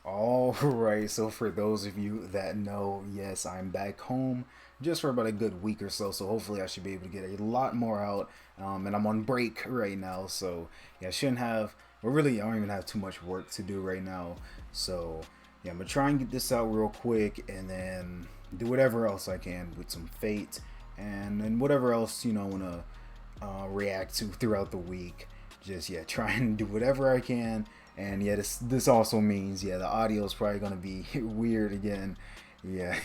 Alright, so for those of you that know, yes, I'm back home just for about a good week or so, so hopefully I should be able to get a lot more out. And I'm on break right now, so yeah, I shouldn't have, well, really, I don't even have too much work to do right now. So yeah, I'm gonna try and get this out real quick and then do whatever else I can with some Fate and then whatever else, I wanna react to throughout the week. Just yeah, try and do whatever I can. And yeah, this also means yeah, the audio is probably gonna be weird again. Yeah,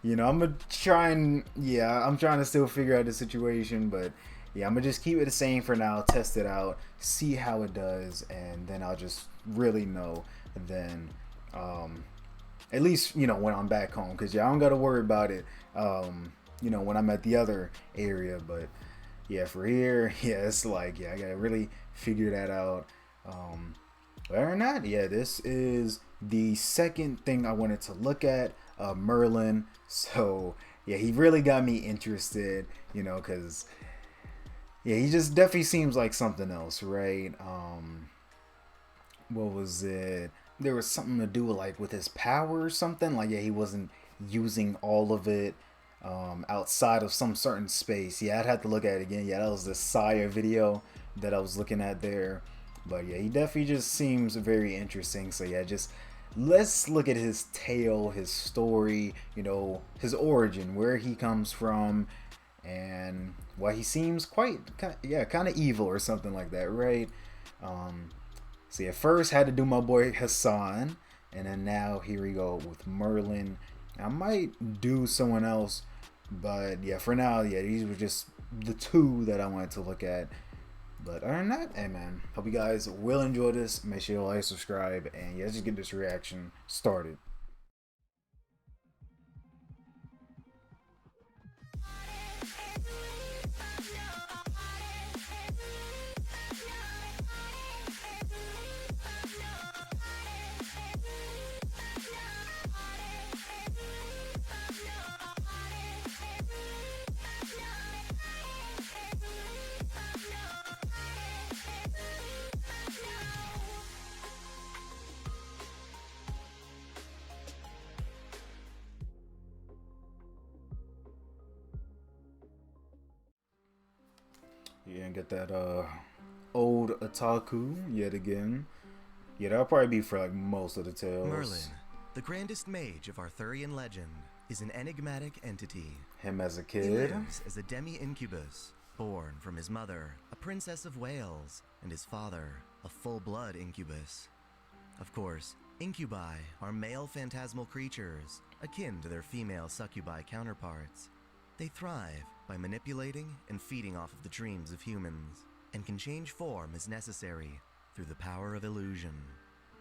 I'm gonna try and yeah, I'm trying to still figure out the situation, but yeah, I'm gonna just keep it the same for now, test it out, see how it does, and then I'll just really know then. At least when I'm back home, because yeah, I don't gotta worry about it. When I'm at the other area, but yeah, for here, yeah, it's like yeah, I gotta really figure that out. Whether or not, yeah, this is the second thing I wanted to look at, Merlin. So yeah, he really got me interested, because yeah, he just definitely seems like something else, right? What was it? There was something to do with like with his power or something. Like yeah, he wasn't using all of it outside of some certain space. Yeah, I'd have to look at it again. Yeah, that was the Sire video that I was looking at there. But yeah, he definitely just seems very interesting. So yeah, just let's look at his tale, his story, his origin, where he comes from, and why he seems kind of evil or something like that, right? Um, See, at first had to do my boy Hassan, and then now here we go with Merlin. I might do someone else, but yeah, for now, yeah, these were just the two that I wanted to look at. But other than that, hey man, hope you guys will enjoy this. Make sure you like, subscribe, and yeah, let's just get this reaction started. Yeah, and get that old otaku yet again. Yeah, that'll probably be for like most of the Merlin, tales. the grandest mage of Arthurian legend, is an enigmatic entity. Him as a He kid. lives as a demi-incubus, born from his mother, a princess of Wales, and his father, a full-blood incubus. Of course, incubi are male phantasmal creatures, akin to their female succubi counterparts. They thrive by manipulating and feeding off of the dreams of humans, and can change form as necessary through the power of illusion.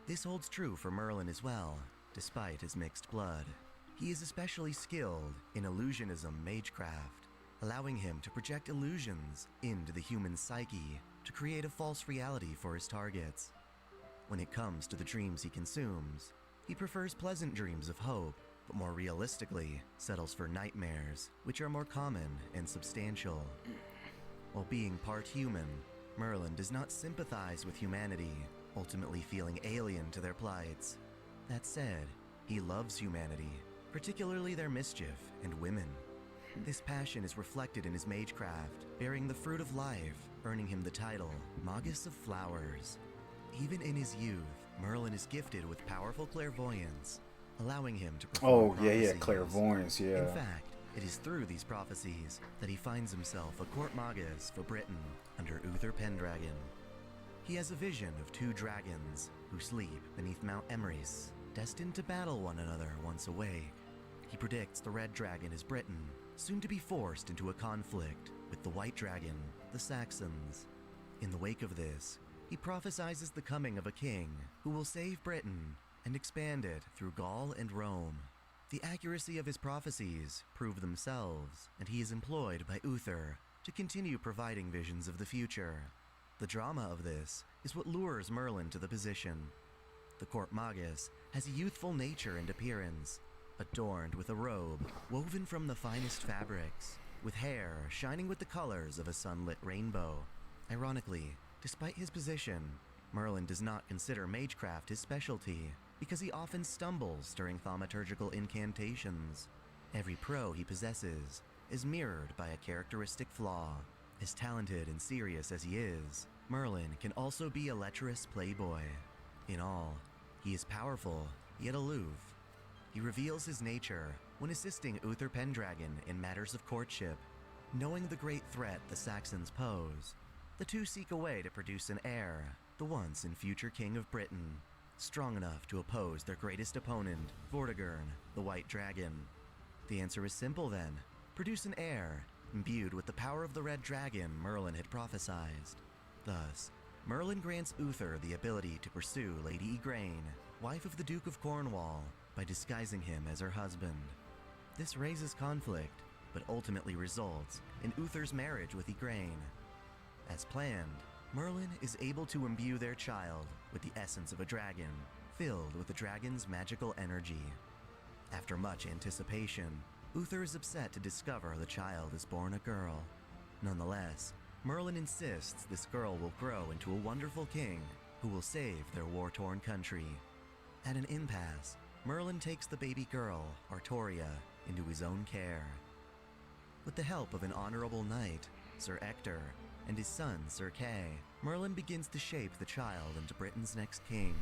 This holds true for Merlin as well, despite his mixed blood. He is especially skilled in illusionism magecraft, allowing him to project illusions into the human psyche to create a false reality for his targets. When it comes to the dreams he consumes, he prefers pleasant dreams of hope, but more realistically settles for nightmares, which are more common and substantial. While being part human, Merlin does not sympathize with humanity, ultimately feeling alien to their plights. That said, he loves humanity, particularly their mischief and women. This passion is reflected in his magecraft, bearing the fruit of life, earning him the title Magus of Flowers. Even in his youth, Merlin is gifted with powerful clairvoyance, allowing him to perform Oh yeah, prophecies. clairvoyance, yeah. In fact, it is through these prophecies that he finds himself a court magus for Britain under Uther Pendragon. He has a vision of two dragons who sleep beneath Mount Emrys, destined to battle one another once awake. He predicts the red dragon is Britain, soon to be forced into a conflict with the white dragon, the Saxons. In the wake of this, he prophesizes the coming of a king who will save Britain and expand it through Gaul and Rome. The accuracy of his prophecies prove themselves, and he is employed by Uther to continue providing visions of the future. The drama of this is what lures Merlin to the position. The court magus has a youthful nature and appearance, adorned with a robe woven from the finest fabrics, with hair shining with the colors of a sunlit rainbow. Ironically, despite his position, Merlin does not consider magecraft his specialty. because he often stumbles during thaumaturgical incantations. Every pro he possesses is mirrored by a characteristic flaw. As talented and serious as he is, Merlin can also be a lecherous playboy. In all, he is powerful, yet aloof. He reveals his nature when assisting Uther Pendragon in matters of courtship. Knowing the great threat the Saxons pose, the two seek a way to produce an heir, the once and future King of Britain, strong enough to oppose their greatest opponent, Vortigern, the White Dragon. The answer is simple then. Produce an heir, imbued with the power of the Red Dragon Merlin had prophesied. Thus, Merlin grants Uther the ability to pursue Lady Igraine, wife of the Duke of Cornwall, by disguising him as her husband. This raises conflict, but ultimately results in Uther's marriage with Igraine. As planned, Merlin is able to imbue their child with the essence of a dragon, filled with the dragon's magical energy. After much anticipation, Uther is upset to discover the child is born a girl. Nonetheless, Merlin insists this girl will grow into a wonderful king who will save their war-torn country. At an impasse, Merlin takes the baby girl, Artoria, into his own care. With the help of an honorable knight, Sir Ector, and his son, Sir Kay, Merlin begins to shape the child into Britain's next king.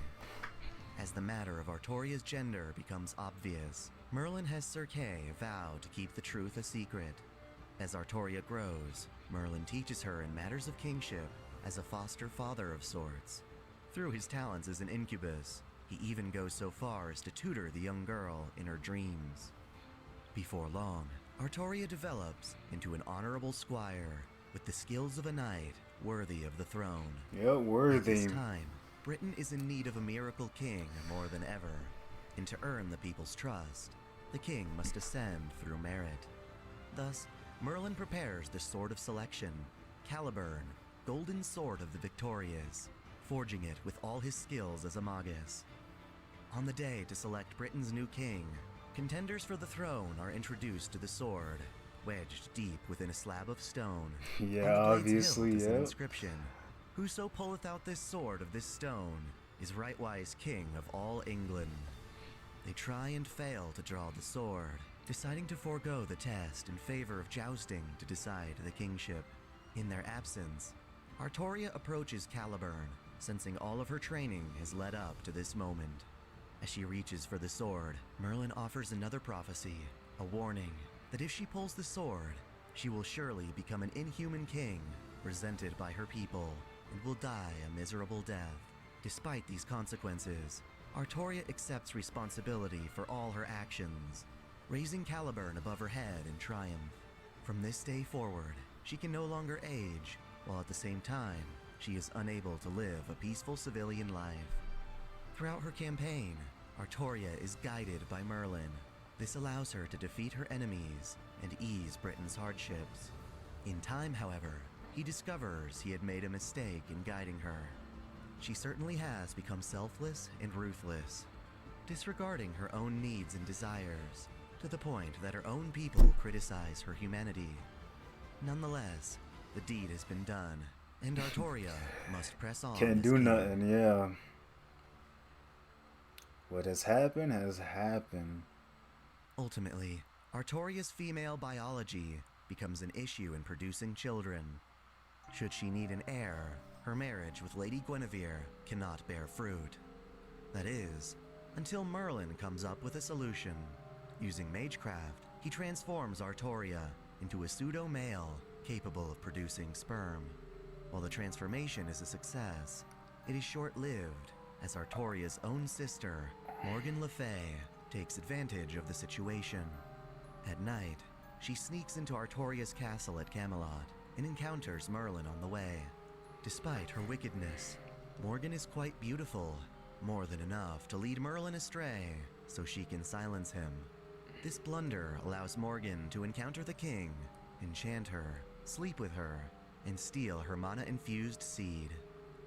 As the matter of Artoria's gender becomes obvious, Merlin has Sir Kay vow to keep the truth a secret. As Artoria grows, Merlin teaches her in matters of kingship as a foster father of sorts. Through his talents as an incubus, he even goes so far as to tutor the young girl in her dreams. Before long, Artoria develops into an honorable squire with the skills of a knight worthy of the throne. Yeah, worthy. At this time, Britain is in need of a miracle king more than ever, and to earn the people's trust, the king must ascend through merit. Thus, Merlin prepares the Sword of Selection, Caliburn, golden sword of the victorious, forging it with all his skills as a magus. On the day to select Britain's new king, contenders for the throne are introduced to the sword, wedged deep within a slab of stone. Yeah, On the blade's obviously, hilt is an yeah. inscription: "Whoso pulleth out this sword of this stone is rightwise king of all England." They try and fail to draw the sword, deciding to forego the test in favor of jousting to decide the kingship. In their absence, Artoria approaches Caliburn, sensing all of her training has led up to this moment. As she reaches for the sword, Merlin offers another prophecy, a warning that if she pulls the sword, she will surely become an inhuman king, resented by her people, and will die a miserable death. Despite these consequences, Artoria accepts responsibility for all her actions, raising Caliburn above her head in triumph. From this day forward, she can no longer age, while at the same time, she is unable to live a peaceful civilian life. Throughout her campaign, Artoria is guided by Merlin. This allows her to defeat her enemies and ease Britain's hardships. In time, however, he discovers he had made a mistake in guiding her. She certainly has become selfless and ruthless, disregarding her own needs and desires, to the point that her own people criticize her humanity. Nonetheless, the deed has been done, and Artoria must press on. Can't as do king. nothing, yeah. What has happened has happened. Ultimately, Artoria's female biology becomes an issue in producing children. Should she need an heir, her marriage with Lady Guinevere cannot bear fruit. That is, until Merlin comes up with a solution. Using magecraft, he transforms Artoria into a pseudo-male capable of producing sperm. While the transformation is a success, it is short-lived, as Artoria's own sister, Morgan Le Fay, takes advantage of the situation. At night, she sneaks into Artoria's castle at Camelot and encounters Merlin on the way. Despite her wickedness, Morgan is quite beautiful, more than enough to lead Merlin astray so she can silence him. This blunder allows Morgan to encounter the king, enchant her, sleep with her, and steal her mana-infused seed.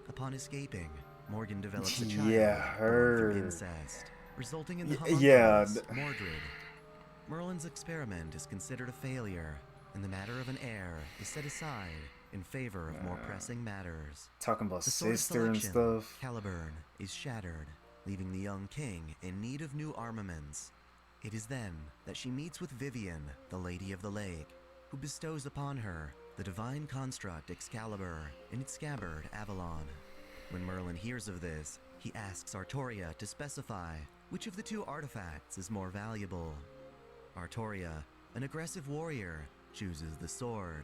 Upon escaping, Morgan develops a child Yeah, born through her. incest, resulting in the Yeah. homunculus, Mordred. Merlin's experiment is considered a failure, and the matter of an heir is set aside in favor of more pressing matters. Talking about The Sword of sister and Selection, stuff. Caliburn, is shattered, leaving the young king in need of new armaments. It is then that she meets with Vivian, the Lady of the Lake, who bestows upon her the divine construct Excalibur and its scabbard Avalon. When Merlin hears of this, he asks Artoria to specify which of the two artifacts is more valuable. Artoria, an aggressive warrior, chooses the sword.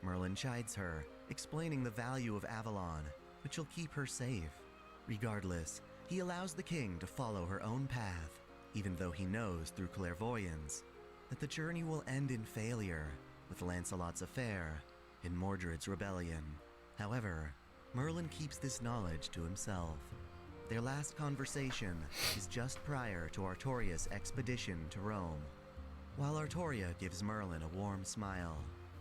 Merlin chides her, explaining the value of Avalon, which will keep her safe. Regardless, he allows the king to follow her own path, even though he knows through clairvoyance that the journey will end in failure, with Lancelot's affair and Mordred's rebellion. However, Merlin keeps this knowledge to himself. Their last conversation is just prior to Artoria's expedition to Rome. While Artoria gives Merlin a warm smile,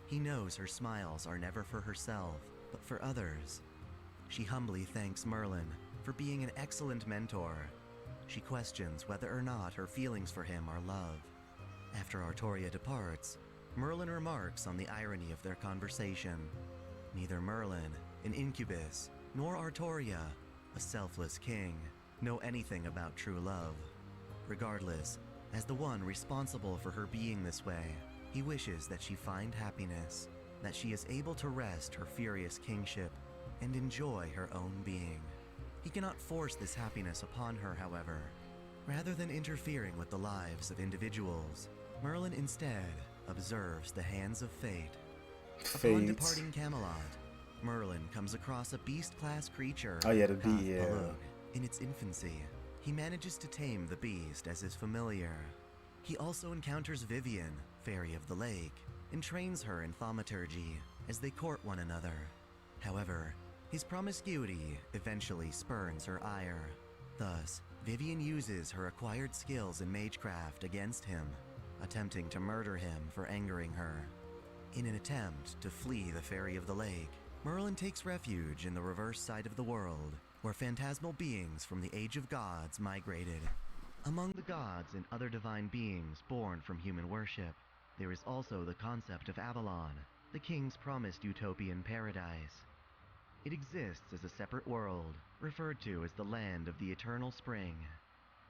he knows her smiles are never for herself, but for others. She humbly thanks Merlin for being an excellent mentor. She questions whether or not her feelings for him are love. After Artoria departs, Merlin remarks on the irony of their conversation. Neither Merlin, an incubus, nor Artoria, a selfless king, know anything about true love. Regardless, as the one responsible for her being this way, he wishes that she find happiness, that she is able to rest her furious kingship and enjoy her own being. He cannot force this happiness upon her, however. Rather than interfering with the lives of individuals, Merlin instead observes the hands of fate. Upon departing Camelot, Merlin comes across a beast-class creature, Oh yeah, the beast, yeah. Palug. In its infancy, he manages to tame the beast as his familiar. He also encounters Vivian, Fairy of the Lake, and trains her in thaumaturgy as they court one another. However, his promiscuity eventually spurns her ire. Thus, Vivian uses her acquired skills in magecraft against him, attempting to murder him for angering her. In an attempt to flee the Fairy of the Lake, Merlin takes refuge in the reverse side of the world, where phantasmal beings from the Age of Gods migrated. Among the gods and other divine beings born from human worship, there is also the concept of Avalon, the king's promised utopian paradise. It exists as a separate world, referred to as the Land of the Eternal Spring.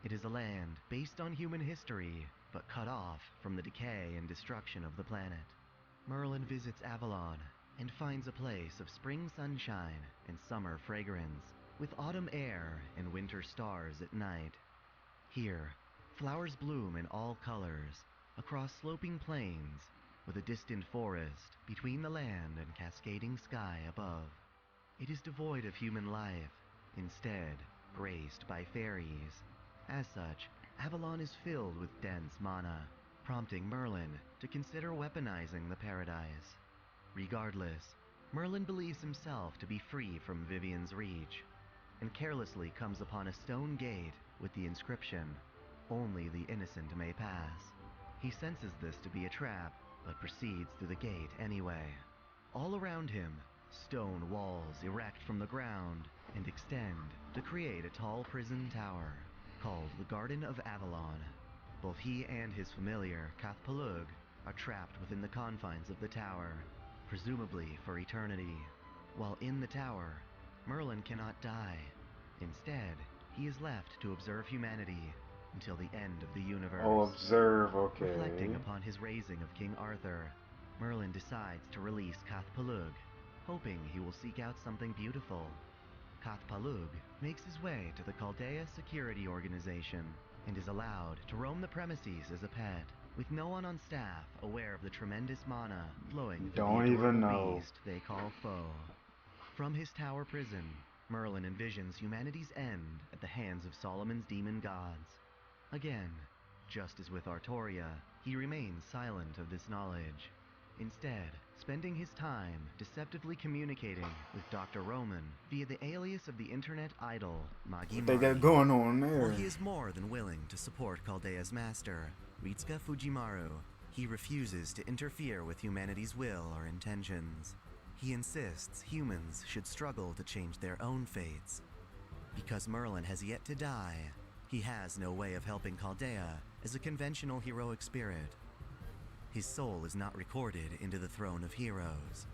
It is a land based on human history, but cut off from the decay and destruction of the planet. Merlin visits Avalon and finds a place of spring sunshine and summer fragrance, with autumn air and winter stars at night. Here, flowers bloom in all colors, across sloping plains, with a distant forest between the land and cascading sky above. It is devoid of human life, instead graced by fairies. As such, Avalon is filled with dense mana, prompting Merlin to consider weaponizing the paradise. Regardless, Merlin believes himself to be free from Vivian's reach, and carelessly comes upon a stone gate with the inscription, "Only the innocent may pass." He senses this to be a trap, but proceeds through the gate anyway. All around him, stone walls erect from the ground and extend to create a tall prison tower, called the Garden of Avalon. Both he and his familiar, Palug, are trapped within the confines of the tower, presumably for eternity. While in the tower, Merlin cannot die. Instead, he is left to observe humanity until the end of the universe. Oh, observe, okay. Reflecting upon his raising of King Arthur, Merlin decides to release Palug, hoping he will seek out something beautiful. Palug makes his way to the Chaldea Security Organization and is allowed to roam the premises as a pet, with no one on staff aware of the tremendous mana flowing through the adorable beast they call Foe. From his tower prison, Merlin envisions humanity's end at the hands of Solomon's demon gods. Again, just as with Artoria, he remains silent of this knowledge, instead spending his time deceptively communicating with Dr. Roman via the alias of the internet idol, Magi What they got Mari. going on there? While he is more than willing to support Chaldea's master, Ritsuka Fujimaru, he refuses to interfere with humanity's will or intentions. He insists humans should struggle to change their own fates. Because Merlin has yet to die, he has no way of helping Chaldea as a conventional heroic spirit. His soul is not recorded into the Throne of Heroes.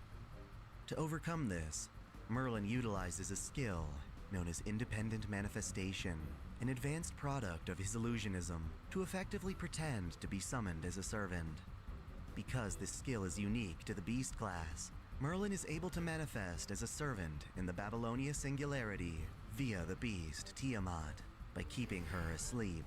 To overcome this, Merlin utilizes a skill known as independent manifestation, an advanced product of his illusionism, to effectively pretend to be summoned as a servant. Because this skill is unique to the beast class, Merlin is able to manifest as a servant in the Babylonia Singularity via the beast Tiamat by keeping her asleep.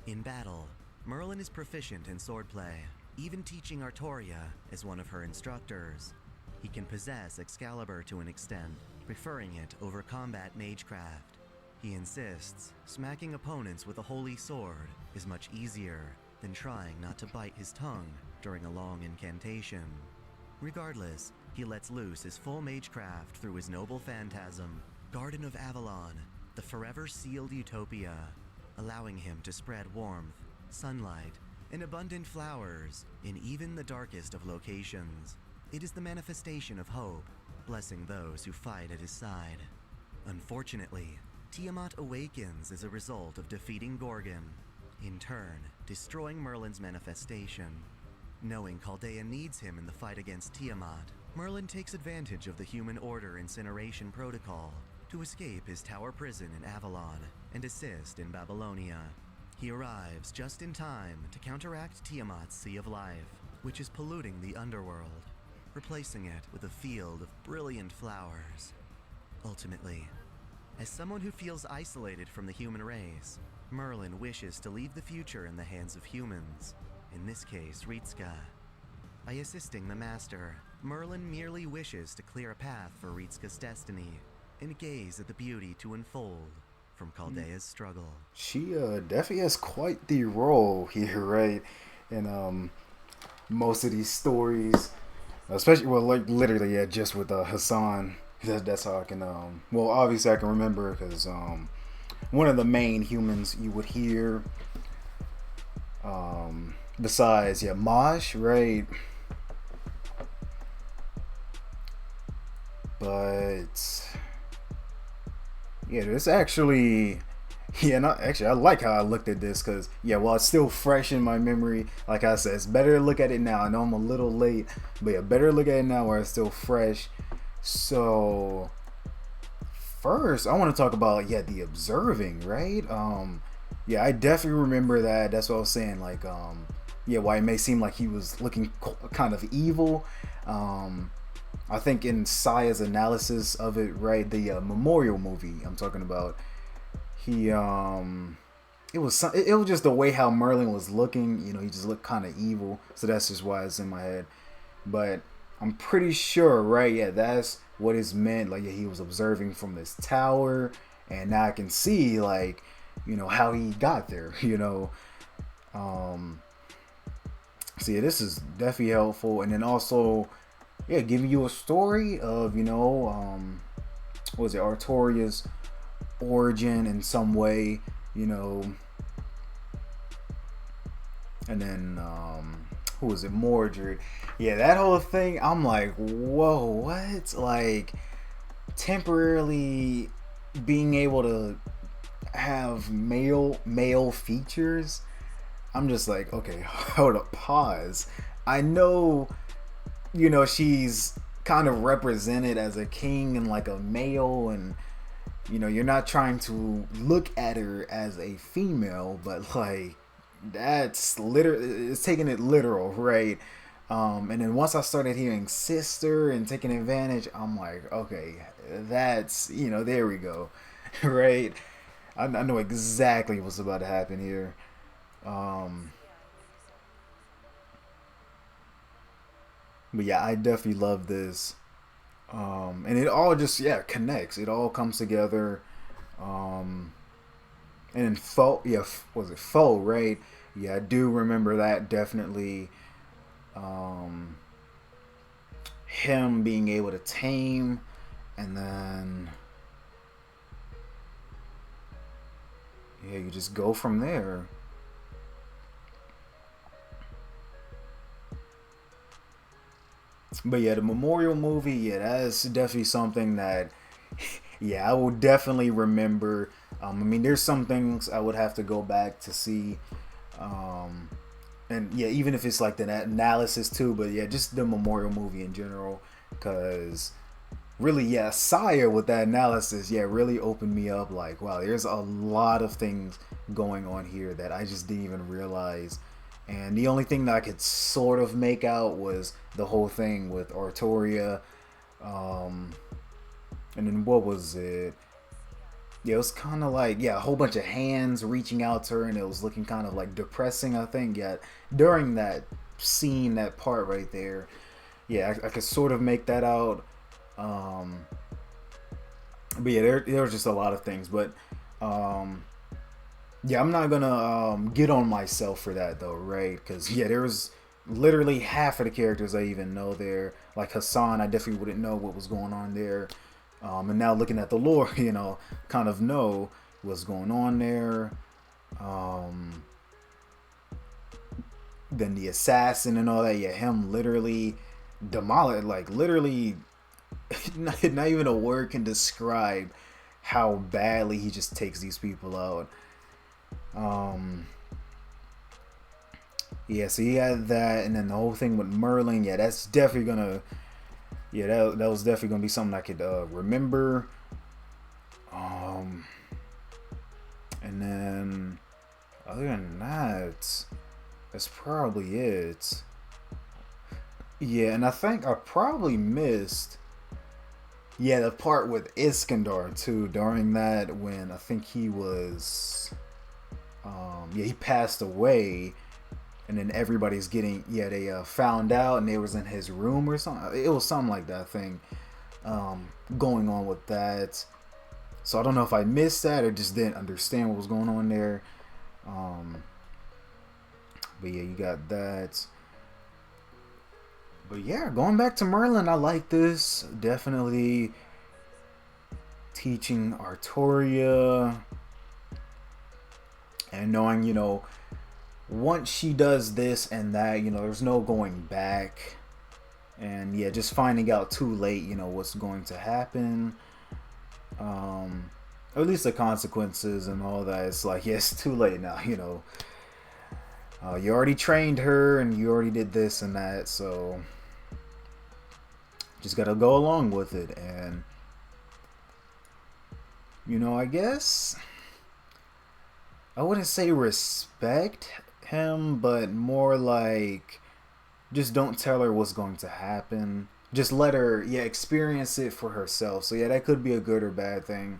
In battle, Merlin is proficient in swordplay, even teaching Artoria as one of her instructors. He can possess Excalibur to an extent, preferring it over combat magecraft. He insists smacking opponents with a holy sword is much easier than trying not to bite his tongue during a long incantation. Regardless, he lets loose his full magecraft through his noble phantasm, Garden of Avalon, the forever sealed utopia, allowing him to spread warmth, sunlight, and abundant flowers in even the darkest of locations. It is the manifestation of hope, blessing those who fight at his side. Unfortunately, Tiamat awakens as a result of defeating Gorgon, in turn destroying Merlin's manifestation. Knowing Chaldea needs him in the fight against Tiamat, Merlin takes advantage of the Human Order incineration protocol to escape his tower prison in Avalon and assist in Babylonia. He arrives just in time to counteract Tiamat's Sea of Life, which is polluting the underworld, replacing it with a field of brilliant flowers. Ultimately, as someone who feels isolated from the human race, Merlin wishes to leave the future in the hands of humans, in this case Ritska. By assisting the Master, Merlin merely wishes to clear a path for Ritska's destiny and gaze at the beauty to unfold from Chaldea's struggle. She definitely has quite the role here, right? In most of these stories, especially, well, like literally, yeah, just with Hassan. That's how I can, well, obviously I can remember because one of the main humans you would hear, besides, yeah, Mosh, right? But yeah, this actually, yeah, not actually. I like how I looked at this because, yeah, while it's still fresh in my memory, like I said, it's better to look at it now. I know I'm a little late, but yeah, better look at it now where it's still fresh. So first, I want to talk about, yeah, the observing, right? Yeah, I definitely remember that. That's what I was saying. Like, yeah, why it may seem like he was looking kind of evil. I think in Saya's analysis of it, right, the Memorial movie I'm talking about, he it was just the way how Merlin was looking. You know, he just looked kind of evil. So that's just why it's in my head. But I'm pretty sure, right? Yeah, that's what is meant. Like, yeah, he was observing from this tower, and now I can see, like, you know, how he got there. You know, so yeah, this is definitely helpful, and then also, yeah, giving you a story of, you know, what was it, Artoria's origin in some way, you know, and then who was it, Mordred. Yeah, that whole thing, I'm like, whoa, what? Like, temporarily being able to have male features. I'm just like, okay, hold up, pause. I know, you know, she's kind of represented as a king and like a male, and you know, you're not trying to look at her as a female, but like, that's literally, it's taking it literal, right? And then once I started hearing sister and taking advantage, I'm like, okay, that's, you know, there we go. Right? I know exactly what's about to happen here. um but yeah, I definitely love this. And it all just, yeah, connects, it all comes together. um and then Foe, yeah, was it Foe, right? Yeah, I do remember that definitely. um Him being able to tame, and then yeah, you just go from there. But yeah, the Memorial movie, yeah, that's definitely something that, yeah, I will definitely remember. I mean, there's some things I would have to go back to see. Um, and yeah, even if it's like the analysis too, but yeah, just the Memorial movie in general, because really, yeah, Saya with that analysis, yeah, really opened me up. Like, wow, there's a lot of things going on here that I just didn't even realize. And the only thing that I could sort of make out was the whole thing with Artoria. Um, and then what was it? Yeah, it was kind of like, yeah, a whole bunch of hands reaching out to her, and it was looking kind of like depressing, I think. Yeah, during that scene, that part right there, yeah, I could sort of make that out. Um, but yeah, there was just a lot of things. But um, yeah, I'm not gonna get on myself for that though, right? Because yeah, there was literally half of the characters I even know there. Like Hassan, I definitely wouldn't know what was going on there. And now looking at the lore, kind of know what's going on there. Um, then the assassin and all that, yeah, him literally demolished, like literally, not even a word can describe how badly he just takes these people out. Um, yeah, so you had that, and then the whole thing with Merlin. Yeah, that's definitely gonna. Yeah, that was definitely gonna be something I could remember. Um, and then other than that, that's probably it. Yeah, and I think I probably missed. Yeah, the part with Iskandar too. During that, when I think he was, yeah, he passed away, and then everybody's getting, yeah, they found out, and they was in his room or something. It was something like that thing going on with that. So I don't know if I missed that or just didn't understand what was going on there. Um, but yeah, you got that. But yeah, going back to Merlin, I like this. Definitely teaching Artoria and knowing, once she does this and that, there's no going back. And yeah, just finding out too late, what's going to happen. Or at least the consequences and all that. It's like, yeah, it's too late now, you already trained her and you already did this and that, so just gotta go along with it. And I guess I wouldn't say respect him, but more like just don't tell her what's going to happen. Just let her, yeah, experience it for herself. So yeah, that could be a good or bad thing,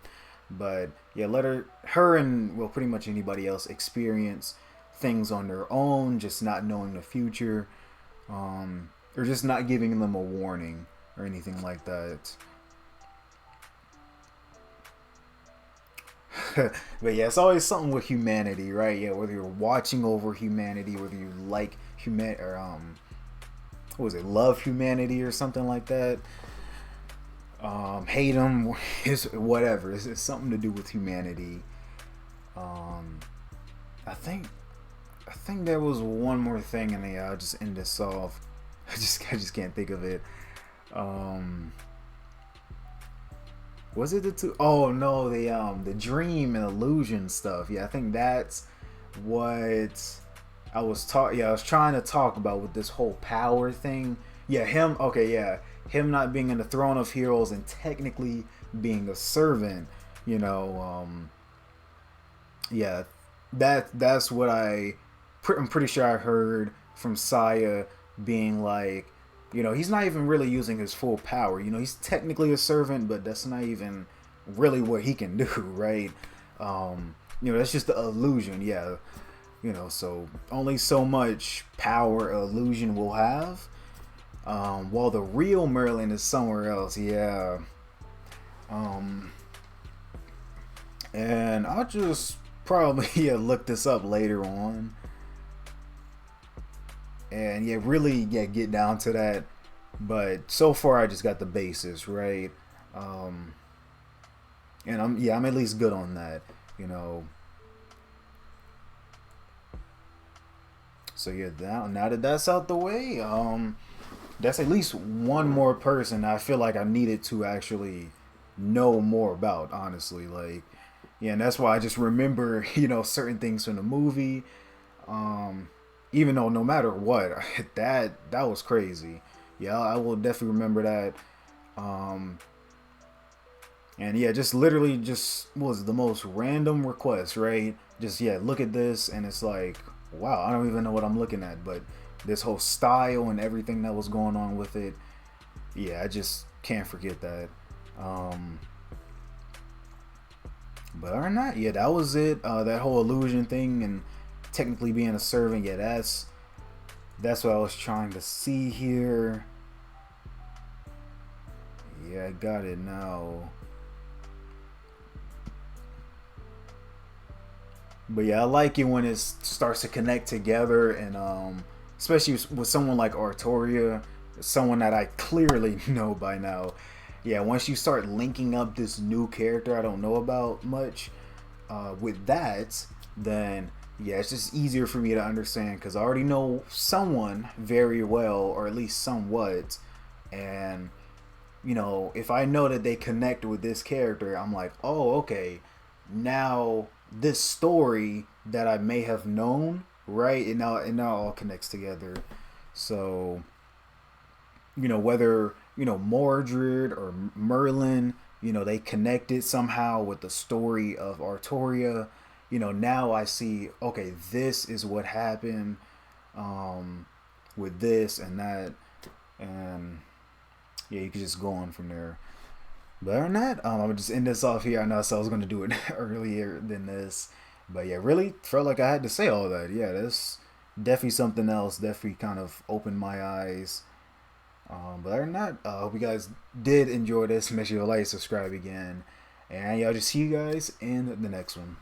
but yeah, let her and well, pretty much anybody else experience things on their own, just not knowing the future, or just not giving them a warning or anything like that. But yeah, it's always something with humanity, right? Yeah, whether you're watching over humanity, whether you like human or what was it, love humanity or something like that. Hate them, is whatever. It's something to do with humanity. Um, I think there was one more thing, and yeah, I'll just end this off. I just can't think of it. Um, was it the two? Oh no, the dream and illusion stuff. Yeah, I think that's what I was trying to talk about with this whole power thing. Yeah, him. Okay, yeah, him not being in the throne of heroes and technically being a servant. You know, yeah, that's what I'm pretty sure I heard from Saya being like, he's not even really using his full power. He's technically a servant, but that's not even really what he can do, right? That's just the illusion, yeah. So only so much power illusion will have. While the real Merlin is somewhere else, yeah. Um, and I'll just probably yeah, look this up later on. And yeah, really get down to that. But so far, I just got the basis right, um, and I'm at least good on that, you know. So yeah, now that that's out the way, that's at least one more person I feel like I needed to actually know more about. Honestly, like yeah, and that's why I just remember certain things from the movie. Um, Even though no matter what, that was crazy. Yeah, I will definitely remember that. Um, And yeah, just literally just was the most random request, right? Just yeah, look at this, and it's like, wow, I don't even know what I'm looking at, but this whole style and everything that was going on with it, yeah, I just can't forget that. Um, but other than that, yeah, that was it. That whole illusion thing and technically being a servant, yeah, that's what I was trying to see here. Yeah, I got it now. But yeah, I like it when it starts to connect together, and especially with someone like Artoria, someone that I clearly know by now. Yeah, once you start linking up this new character I don't know about much, with that, then yeah, it's just easier for me to understand because I already know someone very well, or at least somewhat, and if I know that they connect with this character, I'm like, oh, okay, now this story that I may have known, right? It now all connects together. So, whether, Mordred or Merlin, they connected somehow with the story of Artoria. Now I see, okay, this is what happened, um, with this and that. And yeah, you can just go on from there. But other than that, I'm gonna just end this off here. I know I said I was gonna do it earlier than this, but yeah, really felt like I had to say all that. Yeah, that's definitely something else. Definitely kind of opened my eyes. But other than that, I hope you guys did enjoy this. Make sure you like, subscribe again, and yeah, I'll just see you guys in the next one.